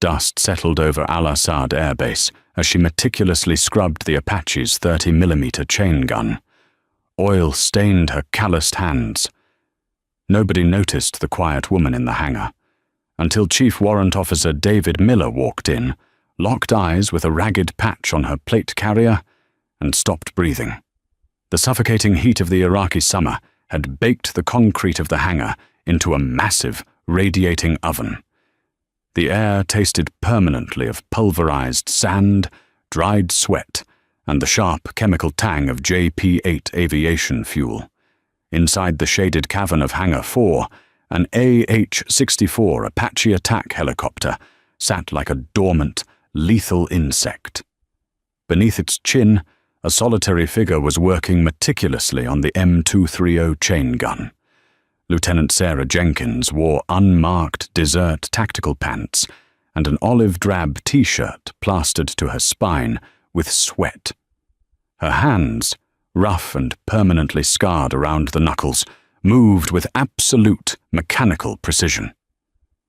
Dust settled over Al-Assad Air Base as she meticulously scrubbed the Apache's 30mm chain gun. Oil stained her calloused hands. Nobody noticed the quiet woman in the hangar, until Chief Warrant Officer David Miller walked in, locked eyes with a ragged patch on her plate carrier, and stopped breathing. The suffocating heat of the Iraqi summer had baked the concrete of the hangar into a massive, radiating oven. The air tasted permanently of pulverized sand, dried sweat, and the sharp chemical tang of JP-8 aviation fuel. Inside the shaded cavern of Hangar 4, an AH-64 Apache attack helicopter sat like a dormant, lethal insect. Beneath its chin, a solitary figure was working meticulously on the M230 chain gun. Lieutenant Sarah Jenkins wore unmarked desert tactical pants and an olive-drab t-shirt plastered to her spine with sweat. Her hands, rough and permanently scarred around the knuckles, moved with absolute mechanical precision.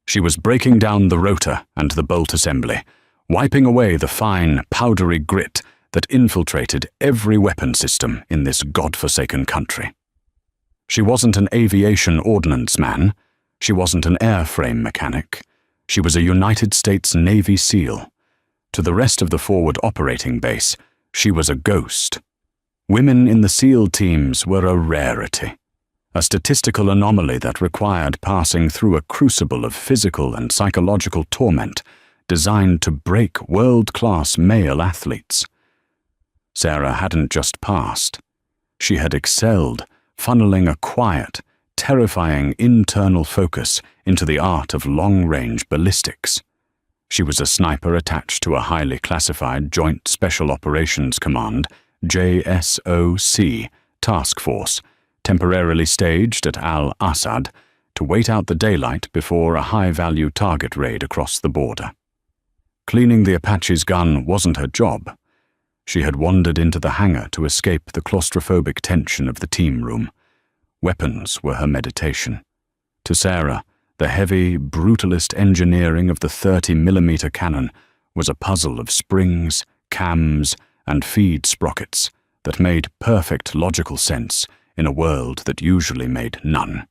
She was breaking down the rotor and the bolt assembly, wiping away the fine, powdery grit that infiltrated every weapon system in this godforsaken country. She wasn't an aviation ordnance man. She wasn't an airframe mechanic. She was a United States Navy SEAL. To the rest of the forward operating base, she was a ghost. Women in the SEAL teams were a rarity, a statistical anomaly that required passing through a crucible of physical and psychological torment designed to break world-class male athletes. Sarah hadn't just passed. She had excelled, funneling a quiet, terrifying internal focus into the art of long-range ballistics. She was a sniper attached to a highly classified Joint Special Operations Command, JSOC, task force, temporarily staged at Al-Assad to wait out the daylight before a high-value target raid across the border. Cleaning the Apache's gun wasn't her job. She had wandered into the hangar to escape the claustrophobic tension of the team room. Weapons were her meditation. To Sarah, the heavy, brutalist engineering of the 30mm cannon was a puzzle of springs, cams, and feed sprockets that made perfect logical sense in a world that usually made none.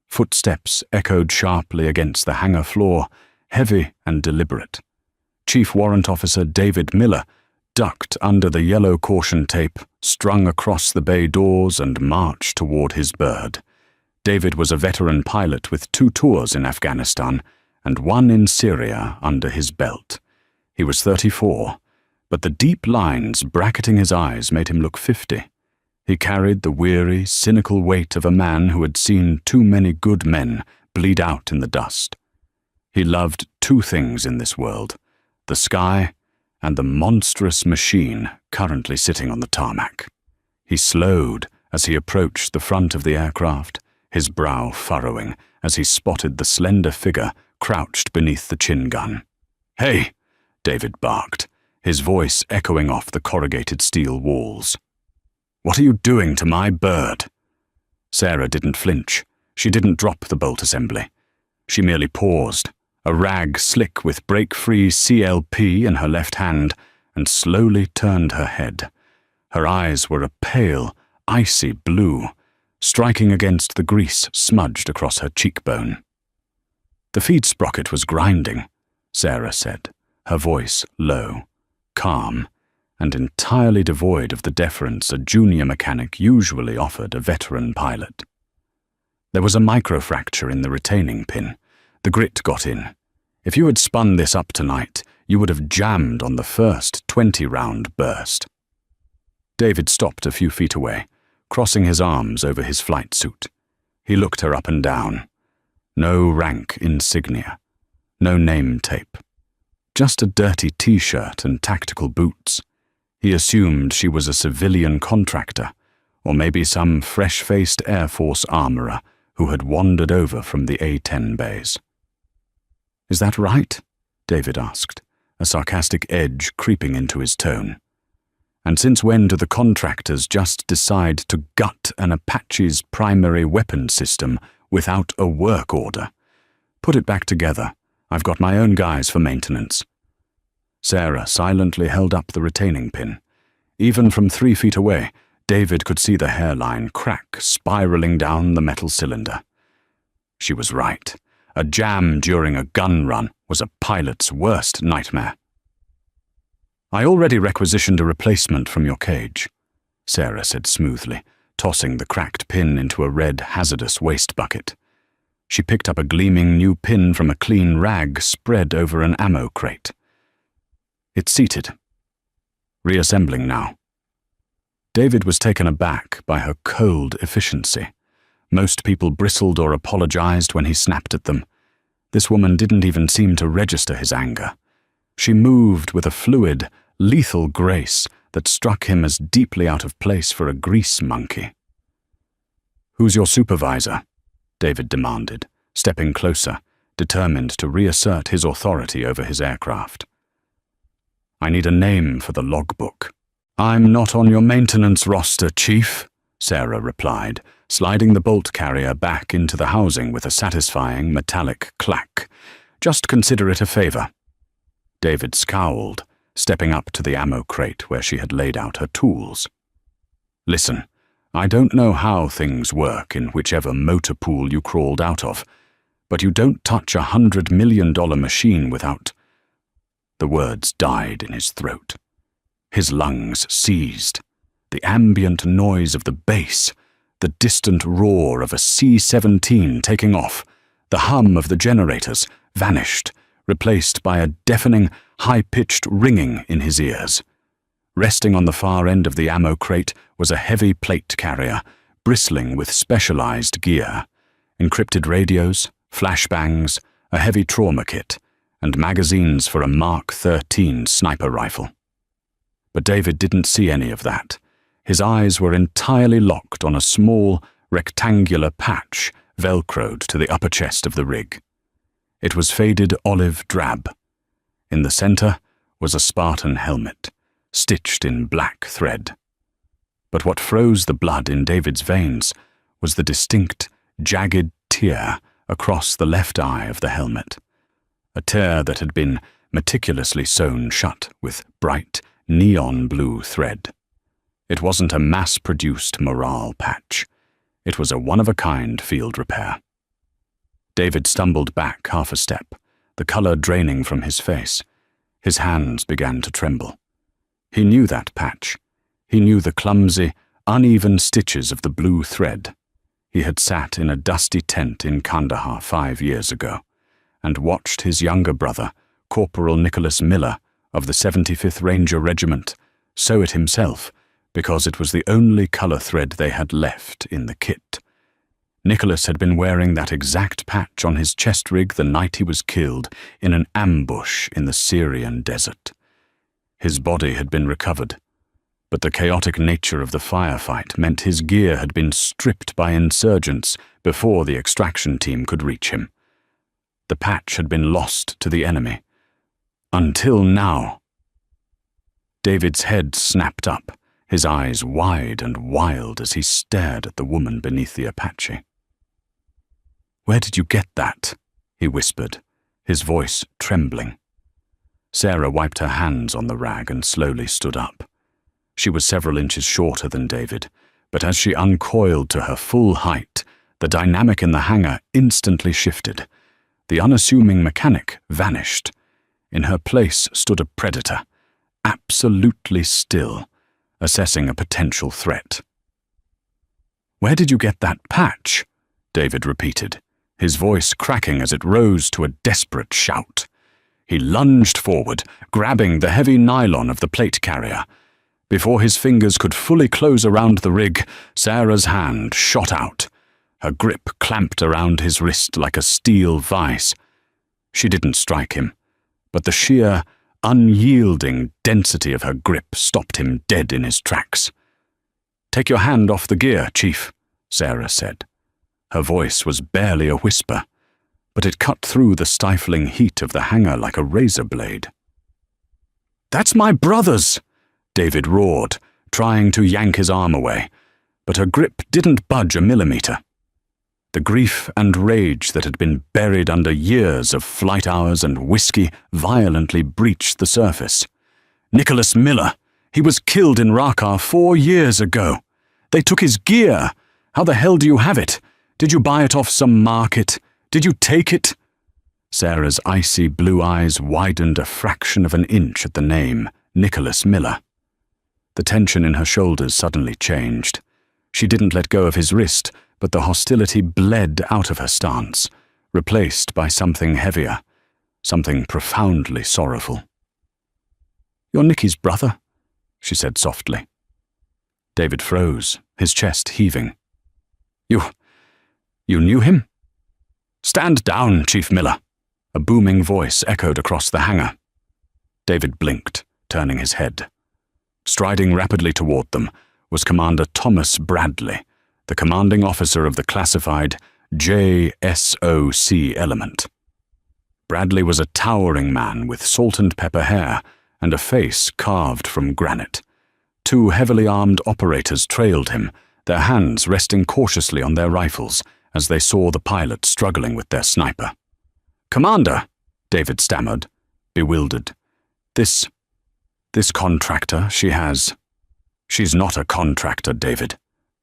Footsteps echoed sharply against the hangar floor, heavy and deliberate. Chief Warrant Officer David Miller ducked under the yellow caution tape strung across the bay doors and marched toward his bird. David was a veteran pilot with 2 tours in Afghanistan and 1 in Syria under his belt. He was 34, but the deep lines bracketing his eyes made him look 50. He carried the weary, cynical weight of a man who had seen too many good men bleed out in the dust. He loved 2 things in this world: the sky and the monstrous machine currently sitting on the tarmac. He slowed as he approached the front of the aircraft, his brow furrowing as he spotted the slender figure crouched beneath the chin gun. "Hey!" David barked, his voice echoing off the corrugated steel walls. "What are you doing to my bird?" Sarah didn't flinch. She didn't drop the bolt assembly. She merely paused, a rag slick with break-free CLP in her left hand, and slowly turned her head. Her eyes were a pale, icy blue, striking against the grease smudged across her cheekbone. "The feed sprocket was grinding," Sarah said, her voice low, calm, and entirely devoid of the deference a junior mechanic usually offered a veteran pilot. There was a microfracture in the retaining pin. The grit got in. If you had spun this up tonight, you would have jammed on the first 20-round burst. David stopped a few feet away, crossing his arms over his flight suit. He looked her up and down. No rank insignia, no name tape. Just a dirty t-shirt and tactical boots. He assumed she was a civilian contractor, or maybe some fresh-faced Air Force armorer who had wandered over from the A-10 base. "Is that right?" David asked, a sarcastic edge creeping into his tone. "And since when do the contractors just decide to gut an Apache's primary weapon system without a work order? Put it back together. I've got my own guys for maintenance." Sarah silently held up the retaining pin. Even from 3 feet away, David could see the hairline crack spiraling down the metal cylinder. She was right. A jam during a gun run was a pilot's worst nightmare. "I already requisitioned a replacement from your cage," Sarah said smoothly, tossing the cracked pin into a red, hazardous waste bucket. She picked up a gleaming new pin from a clean rag spread over an ammo crate. "It's seated. Reassembling now." David was taken aback by her cold efficiency. Most people bristled or apologized when he snapped at them. This woman didn't even seem to register his anger. She moved with a fluid, lethal grace that struck him as deeply out of place for a grease monkey. "Who's your supervisor?" David demanded, stepping closer, determined to reassert his authority over his aircraft. "I need a name for the logbook." "I'm not on your maintenance roster, Chief," Sarah replied, sliding the bolt carrier back into the housing with a satisfying metallic clack. "Just consider it a favor." David scowled, stepping up to the ammo crate where she had laid out her tools. "Listen, I don't know how things work in whichever motor pool you crawled out of, but you don't touch $100 million machine without—" The words died in his throat. His lungs seized. The ambient noise of the base, the distant roar of a C-17 taking off, the hum of the generators vanished, replaced by a deafening, high-pitched ringing in his ears. Resting on the far end of the ammo crate was a heavy plate carrier, bristling with specialized gear, encrypted radios, flashbangs, a heavy trauma kit, and magazines for a Mark 13 sniper rifle. But David didn't see any of that. His eyes were entirely locked on a small, rectangular patch velcroed to the upper chest of the rig. It was faded olive drab. In the center was a Spartan helmet, stitched in black thread. But what froze the blood in David's veins was the distinct, jagged tear across the left eye of the helmet, a tear that had been meticulously sewn shut with bright, neon blue thread. It wasn't a mass-produced morale patch. It was a one-of-a-kind field repair. David stumbled back half a step, the color draining from his face. His hands began to tremble. He knew that patch. He knew the clumsy, uneven stitches of the blue thread. He had sat in a dusty tent in Kandahar 5 years ago and watched his younger brother, Corporal Nicholas Miller of the 75th Ranger Regiment, sew it himself because it was the only color thread they had left in the kit. Nicholas had been wearing that exact patch on his chest rig the night he was killed in an ambush in the Syrian desert. His body had been recovered, but the chaotic nature of the firefight meant his gear had been stripped by insurgents before the extraction team could reach him. The patch had been lost to the enemy. Until now. David's head snapped up, his eyes wide and wild as he stared at the woman beneath the Apache. "Where did you get that?" he whispered, his voice trembling. Sarah wiped her hands on the rag and slowly stood up. She was several inches shorter than David, but as she uncoiled to her full height, the dynamic in the hangar instantly shifted. The unassuming mechanic vanished. In her place stood a predator, absolutely still, assessing a potential threat. "Where did you get that patch?" David repeated, his voice cracking as it rose to a desperate shout. He lunged forward, grabbing the heavy nylon of the plate carrier. Before his fingers could fully close around the rig, Sarah's hand shot out. Her grip clamped around his wrist like a steel vice. She didn't strike him, but the sheer, unyielding density of her grip stopped him dead in his tracks. "Take your hand off the gear, Chief," Sarah said. Her voice was barely a whisper, but it cut through the stifling heat of the hangar like a razor blade. "That's my brother's!" David roared, trying to yank his arm away, but her grip didn't budge a millimeter. The grief and rage that had been buried under years of flight hours and whiskey violently breached the surface. Nicholas Miller! He was killed in Raqqa 4 years ago. They took his gear. How the hell do you have it? Did you buy it off some market? Did you take it? Sarah's icy blue eyes widened a fraction of an inch at the name, Nicholas Miller. The tension in her shoulders suddenly changed. She didn't let go of his wrist, but the hostility bled out of her stance, replaced by something heavier, something profoundly sorrowful. "You're Nicky's brother," she said softly. David froze, his chest heaving. You knew him?" "Stand down, Chief Miller," a booming voice echoed across the hangar. David blinked, turning his head. Striding rapidly toward them was Commander Thomas Bradley, the commanding officer of the classified JSOC element. Bradley was a towering man with salt and pepper hair and a face carved from granite. 2 heavily armed operators trailed him, their hands resting cautiously on their rifles as they saw the pilot struggling with their sniper. "Commander," David stammered, bewildered. This contractor she has." "She's not a contractor, David,"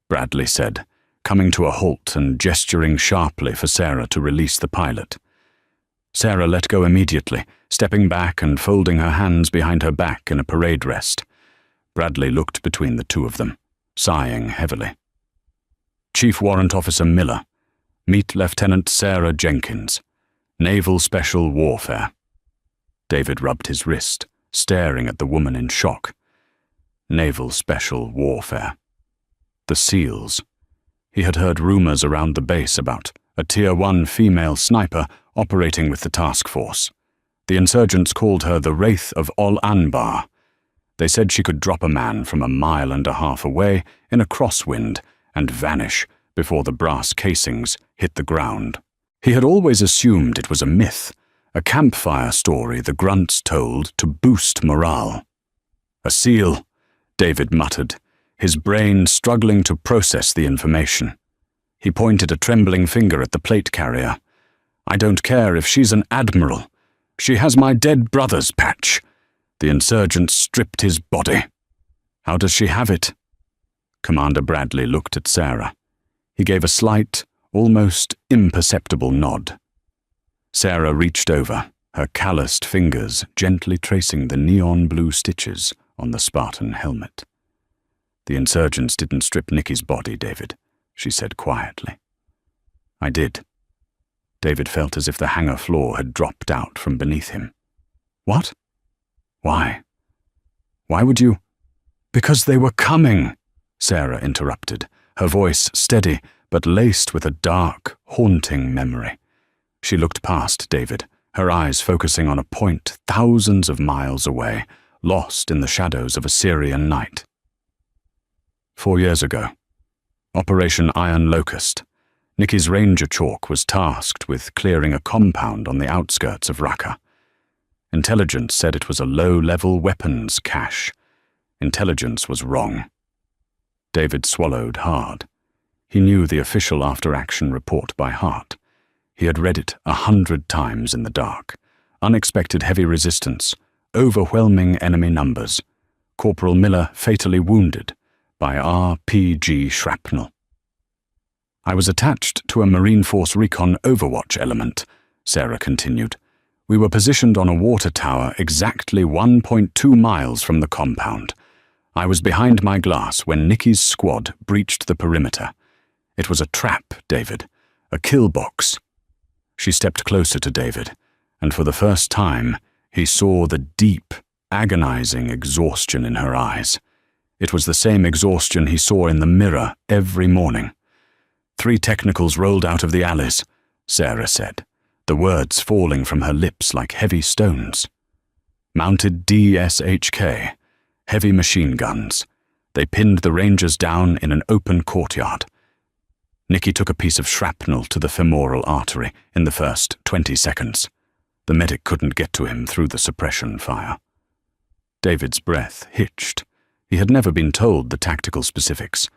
Bradley said, coming to a halt and gesturing sharply for Sarah to release the pilot. Sarah let go immediately, stepping back and folding her hands behind her back in a parade rest. Bradley looked between the two of them, sighing heavily. "Chief Warrant Officer Miller, meet Lieutenant Sarah Jenkins, Naval Special Warfare." David rubbed his wrist, staring at the woman in shock. Naval Special Warfare. The SEALs. He had heard rumors around the base about a Tier 1 female sniper operating with the task force. The insurgents called her the Wraith of Ol Anbar. They said she could drop a man from 1.5 miles away in a crosswind and vanish before the brass casings hit the ground. He had always assumed it was a myth, a campfire story the grunts told to boost morale. "A SEAL," David muttered, his brain struggling to process the information. He pointed a trembling finger at the plate carrier. "I don't care if she's an admiral. She has my dead brother's patch. The insurgents stripped his body. How does she have it?" Commander Bradley looked at Sarah. He gave a slight, almost imperceptible nod. Sarah reached over, her calloused fingers gently tracing the neon blue stitches on the Spartan helmet. "The insurgents didn't strip Nicky's body, David," she said quietly. "I did." David felt as if the hangar floor had dropped out from beneath him. "What? Why? Why would you?" "Because they were coming," Sarah interrupted, her voice steady but laced with a dark, haunting memory. She looked past David, her eyes focusing on a point thousands of miles away, lost in the shadows of a Syrian night. 4 years ago, Operation Iron Locust, Nicky's Ranger Chalk was tasked with clearing a compound on the outskirts of Raqqa. Intelligence said it was a low-level weapons cache. Intelligence was wrong. David swallowed hard. He knew the official after-action report by heart. He had read it 100 times in the dark. Unexpected heavy resistance, overwhelming enemy numbers. Corporal Miller fatally wounded by RPG shrapnel. "I was attached to a Marine Force Recon Overwatch element," Sarah continued. "We were positioned on a water tower exactly 1.2 miles from the compound. I was behind my glass when Nicky's squad breached the perimeter. It was a trap, David, a kill box." She stepped closer to David, and for the first time, he saw the deep, agonizing exhaustion in her eyes. It was the same exhaustion he saw in the mirror every morning. "3 technicals rolled out of the alleys," Sarah said, the words falling from her lips like heavy stones. "Mounted DSHK, heavy machine guns. They pinned the Rangers down in an open courtyard. Nicky took a piece of shrapnel to the femoral artery in the first 20 seconds. The medic couldn't get to him through the suppression fire." David's breath hitched. He had never been told the tactical specifics.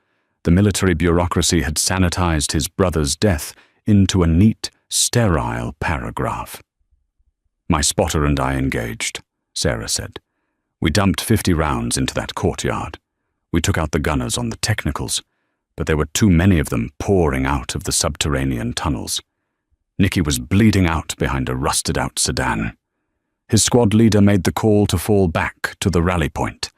The military bureaucracy had sanitized his brother's death into a neat, sterile paragraph. "My spotter and I engaged," Sarah said. "We dumped 50 rounds into that courtyard. We took out the gunners on the technicals, but there were too many of them pouring out of the subterranean tunnels. Nicky was bleeding out behind a rusted-out sedan. His squad leader made the call to fall back to the rally point.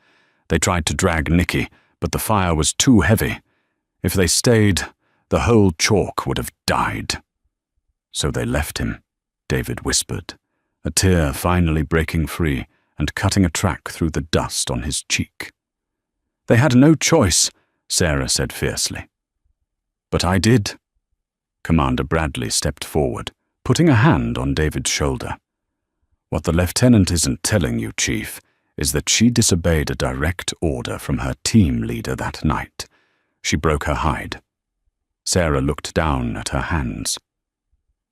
They tried to drag Nicky, but the fire was too heavy. If they stayed, the whole chalk would have died. So they left him," David whispered, a tear finally breaking free and cutting a track through the dust on his cheek. "They had no choice," Sarah said fiercely. "But I did." Commander Bradley stepped forward, putting a hand on David's shoulder. "What the lieutenant isn't telling you, Chief, is that she disobeyed a direct order from her team leader that night. She broke her hide." Sarah looked down at her hands.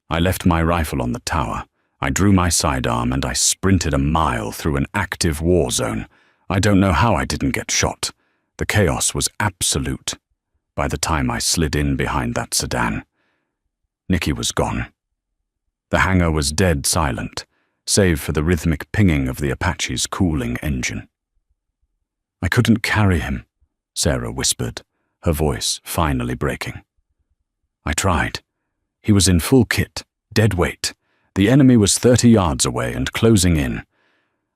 "I left my rifle on the tower. I drew my sidearm and I sprinted a mile through an active war zone. I don't know how I didn't get shot. The chaos was absolute by the time I slid in behind that sedan. Nicky was gone. The hangar was dead silent, save for the rhythmic pinging of the Apache's cooling engine. "I couldn't carry him," Sarah whispered, her voice finally breaking. "I tried. He was in full kit, dead weight. The enemy was 30 yards away and closing in.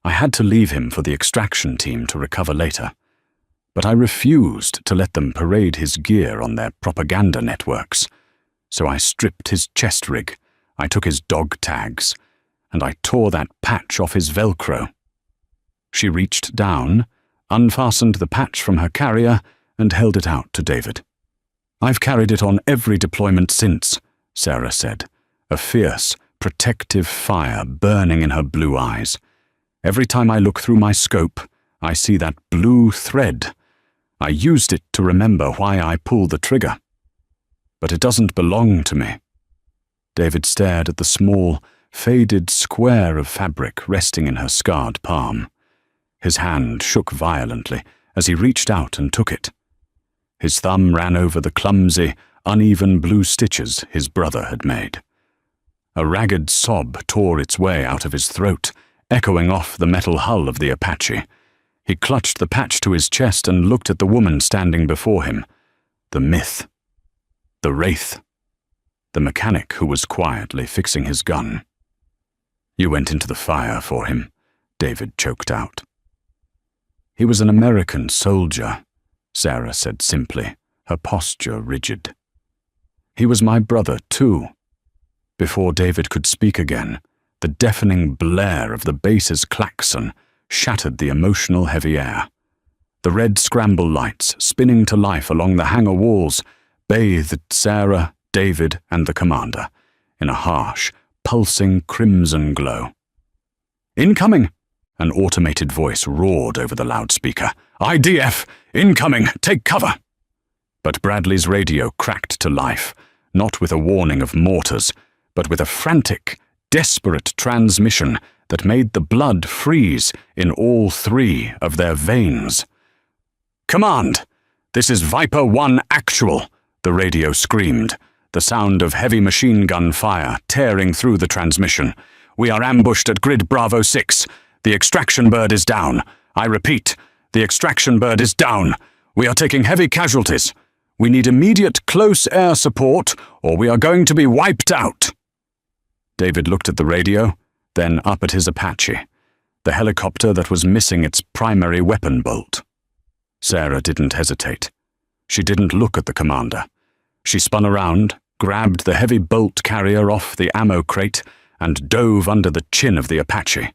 I had to leave him for the extraction team to recover later. But I refused to let them parade his gear on their propaganda networks. So I stripped his chest rig, I took his dog tags, and I tore that patch off his Velcro." She reached down, unfastened the patch from her carrier, and held it out to David. "I've carried it on every deployment since," Sarah said, a fierce, protective fire burning in her blue eyes. "Every time I look through my scope, I see that blue thread. I used it to remember why I pulled the trigger. But it doesn't belong to me." David stared at the small, faded square of fabric resting in her scarred palm. His hand shook violently as he reached out and took it. His thumb ran over the clumsy, uneven blue stitches his brother had made. A ragged sob tore its way out of his throat, echoing off the metal hull of the Apache. He clutched the patch to his chest and looked at the woman standing before him. The myth. The wraith. The mechanic who was quietly fixing his gun. "You went into the fire for him," David choked out. "He was an American soldier," Sarah said simply, her posture rigid. "He was my brother, too." Before David could speak again, the deafening blare of the base's klaxon shattered the emotional heavy air. The red scramble lights, spinning to life along the hangar walls, bathed Sarah, David, and the commander in a harsh, pulsing crimson glow. "Incoming!" An automated voice roared over the loudspeaker. "IDF! Incoming! Take cover!" But Bradley's radio cracked to life, not with a warning of mortars, but with a frantic, desperate transmission that made the blood freeze in all 3 of their veins. "Command! This is Viper 1 Actual!" the radio screamed, the sound of heavy machine gun fire tearing through the transmission. "We are ambushed at Grid Bravo 6. The extraction bird is down. I repeat, the extraction bird is down. We are taking heavy casualties. We need immediate close air support, or we are going to be wiped out." David looked at the radio, then up at his Apache, the helicopter that was missing its primary weapon bolt. Sarah didn't hesitate. She didn't look at the commander. She spun around, grabbed the heavy bolt carrier off the ammo crate, and dove under the chin of the Apache.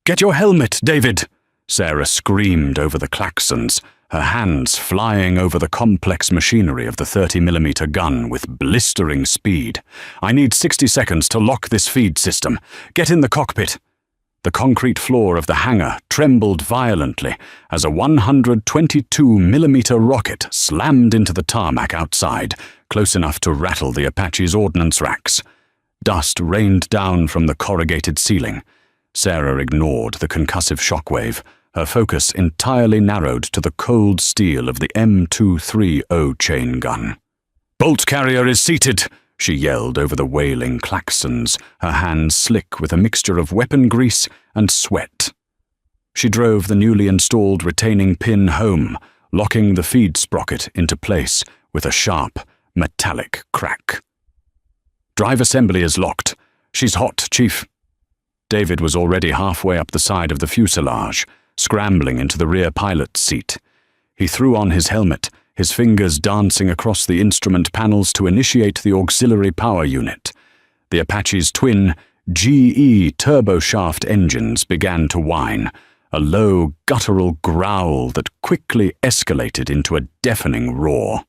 "Get your helmet, David!" Sarah screamed over the klaxons, her hands flying over the complex machinery of the 30mm gun with blistering speed. "I need 60 seconds to lock this feed system. Get in the cockpit." The concrete floor of the hangar trembled violently as a 122mm rocket slammed into the tarmac outside, close enough to rattle the Apache's ordnance racks. Dust rained down from the corrugated ceiling. Sarah ignored the concussive shockwave, her focus entirely narrowed to the cold steel of the M230 chain gun. "Bolt carrier is seated!" she yelled over the wailing klaxons, her hands slick with a mixture of weapon grease and sweat. She drove the newly installed retaining pin home, locking the feed sprocket into place with a sharp, metallic crack. "Drive assembly is locked. She's hot, Chief." David was already halfway up the side of the fuselage, scrambling into the rear pilot's seat. He threw on his helmet, his fingers dancing across the instrument panels to initiate the auxiliary power unit. The Apache's twin GE turboshaft engines began to whine, a low, guttural growl that quickly escalated into a deafening roar.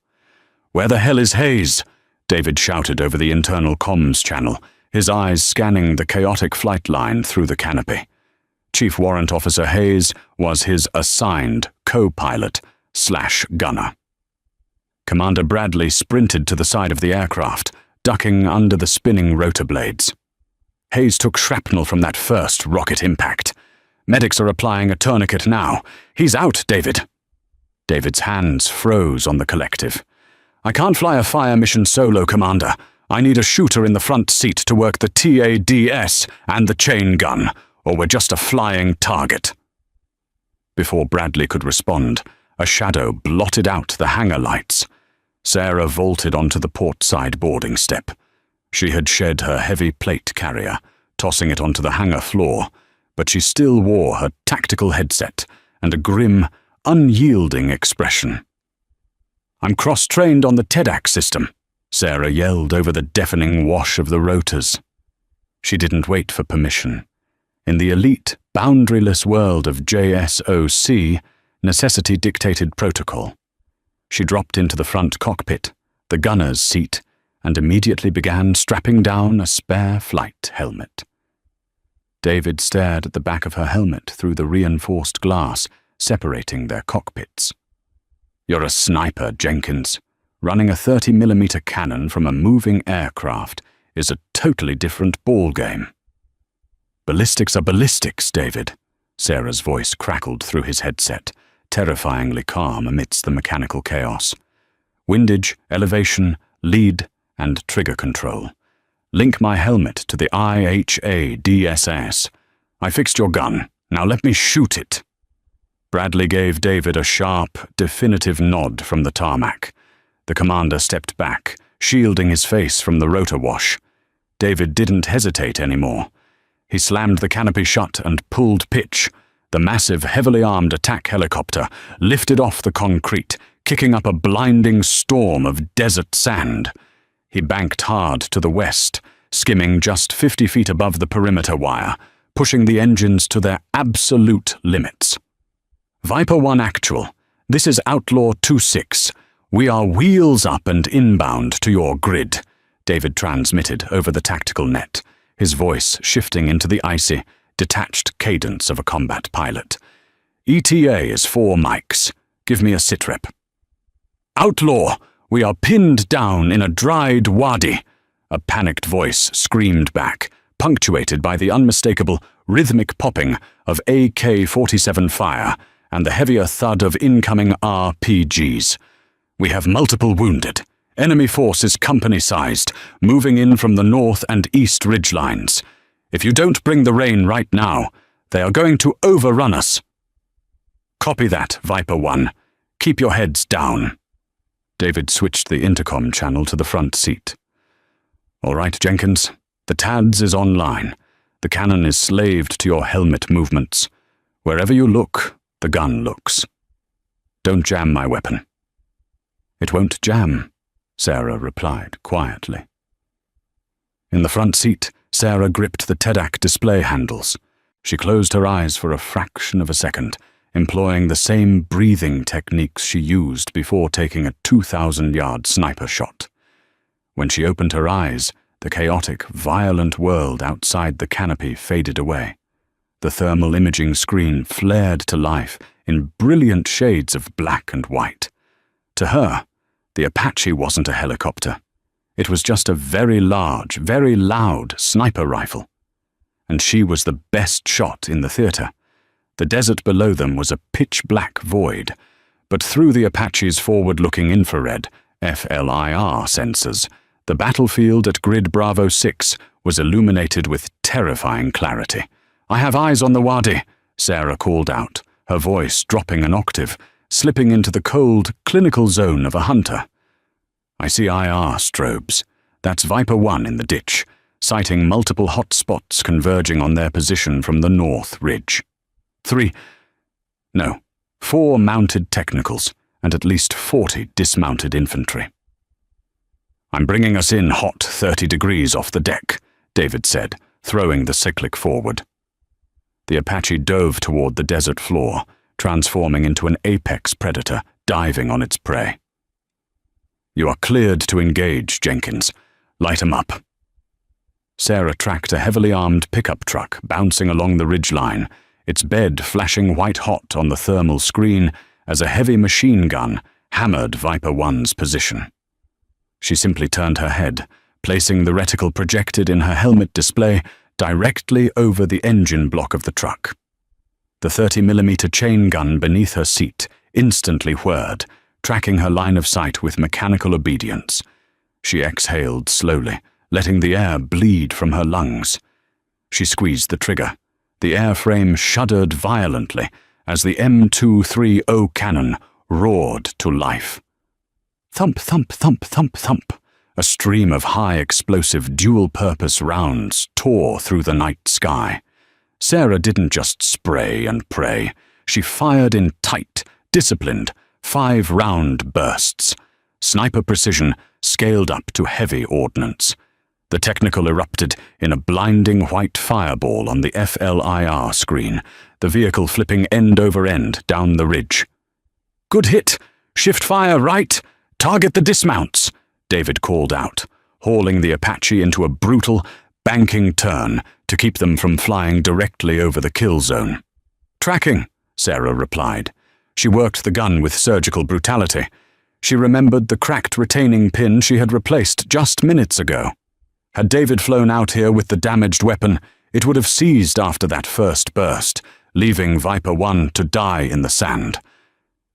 "Where the hell is Hayes?" David shouted over the internal comms channel, his eyes scanning the chaotic flight line through the canopy. Chief Warrant Officer Hayes was his assigned co-pilot/gunner. Commander Bradley sprinted to the side of the aircraft, ducking under the spinning rotor blades. Hayes took shrapnel from that first rocket impact. Medics are applying a tourniquet now. He's out, David. David's hands froze on the collective. "I can't fly a fire mission solo, Commander. I need a shooter in the front seat to work the TADS and the chain gun, or we're just a flying target." Before Bradley could respond, a shadow blotted out the hangar lights. Sarah vaulted onto the port side boarding step. She had shed her heavy plate carrier, tossing it onto the hangar floor, but she still wore her tactical headset and a grim, unyielding expression. "I'm cross-trained on the TEDAC system," Sarah yelled over the deafening wash of the rotors. She didn't wait for permission. In the elite, boundaryless world of JSOC, necessity dictated protocol. She dropped into the front cockpit, the gunner's seat, and immediately began strapping down a spare flight helmet. David stared at the back of her helmet through the reinforced glass, separating their cockpits. "You're a sniper, Jenkins. Running a 30mm cannon from a moving aircraft is a totally different ballgame." "Ballistics are ballistics, David," Sarah's voice crackled through his headset, terrifyingly calm amidst the mechanical chaos. "Windage, elevation, lead, and trigger control. Link my helmet to the IHA DSS. I fixed your gun. Now let me shoot it." Bradley gave David a sharp, definitive nod from the tarmac. The commander stepped back, shielding his face from the rotor wash. David didn't hesitate anymore. He slammed the canopy shut and pulled pitch. The massive, heavily armed attack helicopter lifted off the concrete, kicking up a blinding storm of desert sand. He banked hard to the west, skimming just 50 feet above the perimeter wire, pushing the engines to their absolute limits. "Viper 1 actual. This is Outlaw 2-6. We are wheels up and inbound to your grid," David transmitted over the tactical net, his voice shifting into the icy, detached cadence of a combat pilot. "ETA is 4 mics. Give me a sitrep." "Outlaw! We are pinned down in a dried wadi," a panicked voice screamed back, punctuated by the unmistakable, rhythmic popping of AK-47 fire and the heavier thud of incoming RPGs. "We have multiple wounded. Enemy force is company-sized, moving in from the north and east ridgelines. If you don't bring the rain right now, they are going to overrun us." "Copy that, Viper 1. Keep your heads down." David switched the intercom channel to the front seat. "All right, Jenkins. The TADS is online. The cannon is slaved to your helmet movements. Wherever you look, the gun looks. Don't jam my weapon." "It won't jam," Sarah replied quietly. In the front seat, Sarah gripped the TEDAC display handles. She closed her eyes for a fraction of a second, employing the same breathing techniques she used before taking a 2,000-yard sniper shot. When she opened her eyes, the chaotic, violent world outside the canopy faded away. The thermal imaging screen flared to life in brilliant shades of black and white. To her, the Apache wasn't a helicopter. It was just a very large, very loud sniper rifle. And she was the best shot in the theater. The desert below them was a pitch-black void, but through the Apache's forward-looking infrared, FLIR sensors, the battlefield at Grid Bravo 6 was illuminated with terrifying clarity. "I have eyes on the Wadi," Sarah called out, her voice dropping an octave, slipping into the cold, clinical zone of a hunter. "I see IR strobes. That's Viper 1 in the ditch, sighting multiple hot spots converging on their position from the north ridge. 4 mounted technicals, and at least 40 dismounted infantry." "I'm bringing us in hot 30 degrees off the deck," David said, throwing the cyclic forward. The Apache dove toward the desert floor, transforming into an apex predator, diving on its prey. "You are cleared to engage, Jenkins. Light 'em up." Sarah tracked a heavily armed pickup truck bouncing along the ridgeline, its bed flashing white-hot on the thermal screen as a heavy machine gun hammered Viper 1's position. She simply turned her head, placing the reticle projected in her helmet display directly over the engine block of the truck. The 30mm chain gun beneath her seat instantly whirred, tracking her line of sight with mechanical obedience. She exhaled slowly, letting the air bleed from her lungs. She squeezed the trigger. The airframe shuddered violently as the M230 cannon roared to life. Thump, thump, thump, thump, thump. A stream of high-explosive dual-purpose rounds tore through the night sky. Sarah didn't just spray and pray. She fired in tight, disciplined, 5-round bursts. Sniper precision scaled up to heavy ordnance. The technical erupted in a blinding white fireball on the FLIR screen, the vehicle flipping end over end down the ridge. "Good hit! Shift fire right! Target the dismounts!" David called out, hauling the Apache into a brutal, banking turn to keep them from flying directly over the kill zone. "Tracking," Sarah replied. She worked the gun with surgical brutality. She remembered the cracked retaining pin she had replaced just minutes ago. Had David flown out here with the damaged weapon, it would have seized after that first burst, leaving Viper 1 to die in the sand.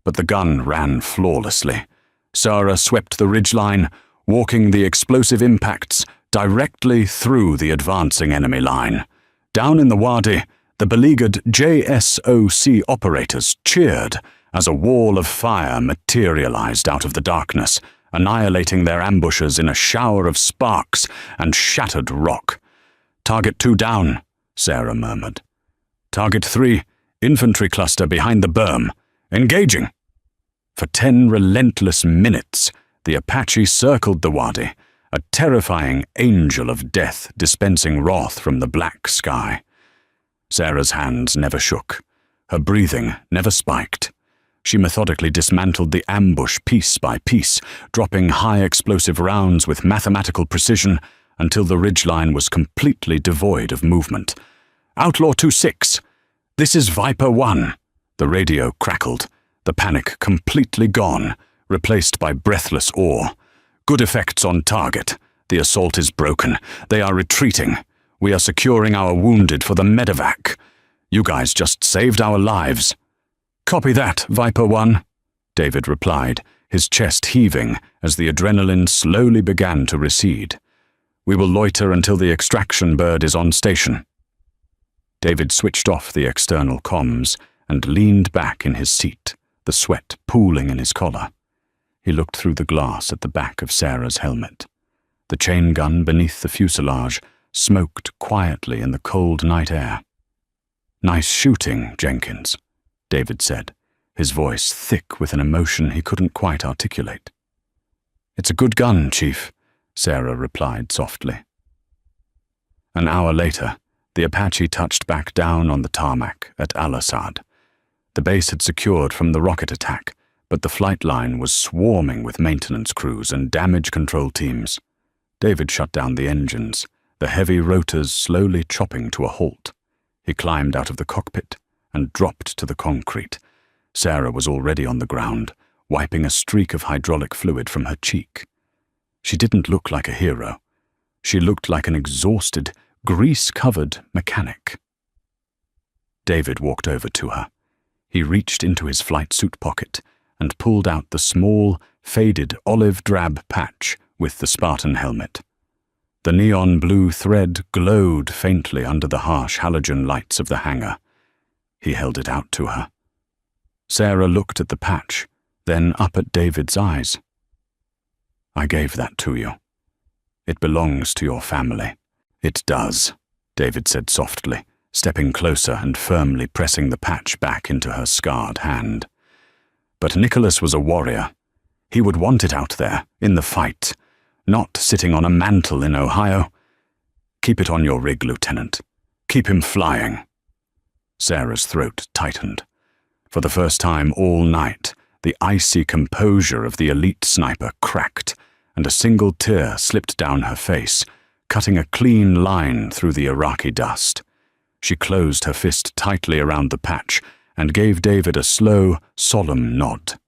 But the gun ran flawlessly. Sarah swept the ridgeline, walking the explosive impacts directly through the advancing enemy line. Down in the Wadi, the beleaguered JSOC operators cheered as a wall of fire materialized out of the darkness, annihilating their ambushers in a shower of sparks and shattered rock. "Target 2 down," Sarah murmured. "Target 3, infantry cluster behind the berm. Engaging." For 10 relentless minutes, the Apache circled the Wadi, a terrifying angel of death dispensing wrath from the black sky. Sarah's hands never shook. Her breathing never spiked. She methodically dismantled the ambush piece by piece, dropping high-explosive rounds with mathematical precision until the ridgeline was completely devoid of movement. "Outlaw 2-6, this is Viper 1, the radio crackled, the panic completely gone, replaced by breathless awe. "Good effects on target. The assault is broken. They are retreating. We are securing our wounded for the medevac. You guys just saved our lives." "Copy that, Viper 1, David replied, his chest heaving as the adrenaline slowly began to recede. "We will loiter until the extraction bird is on station." David switched off the external comms and leaned back in his seat, the sweat pooling in his collar. He looked through the glass at the back of Sarah's helmet. The chain gun beneath the fuselage smoked quietly in the cold night air. "Nice shooting, Jenkins," David said, his voice thick with an emotion he couldn't quite articulate. "It's a good gun, Chief," Sarah replied softly. An hour later, the Apache touched back down on the tarmac at Al-Assad. The base had secured from the rocket attack, but the flight line was swarming with maintenance crews and damage control teams. David shut down the engines, the heavy rotors slowly chopping to a halt. He climbed out of the cockpit and dropped to the concrete. Sarah was already on the ground, wiping a streak of hydraulic fluid from her cheek. She didn't look like a hero. She looked like an exhausted, grease-covered mechanic. David walked over to her. He reached into his flight suit pocket and pulled out the small, faded olive-drab patch with the Spartan helmet. The neon blue thread glowed faintly under the harsh halogen lights of the hangar. He held it out to her. Sarah looked at the patch, then up at David's eyes. "I gave that to you. It belongs to your family." "It does," David said softly, stepping closer and firmly pressing the patch back into her scarred hand. But Nicholas was a warrior. He would want it out there, in the fight, not sitting on a mantle in Ohio. "Keep it on your rig, Lieutenant. Keep him flying." Sarah's throat tightened. For the first time all night, the icy composure of the elite sniper cracked, and a single tear slipped down her face, cutting a clean line through the Iraqi dust. She closed her fist tightly around the patch and gave David a slow, solemn nod.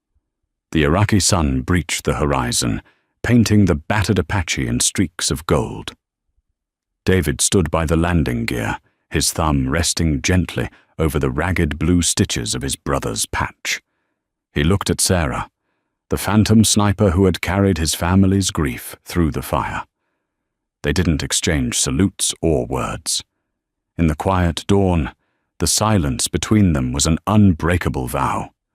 The Iraqi sun breached the horizon, painting the battered Apache in streaks of gold. David stood by the landing gear, his thumb resting gently over the ragged blue stitches of his brother's patch. He looked at Sarah, the phantom sniper who had carried his family's grief through the fire. They didn't exchange salutes or words. In the quiet dawn, the silence between them was an unbreakable vow.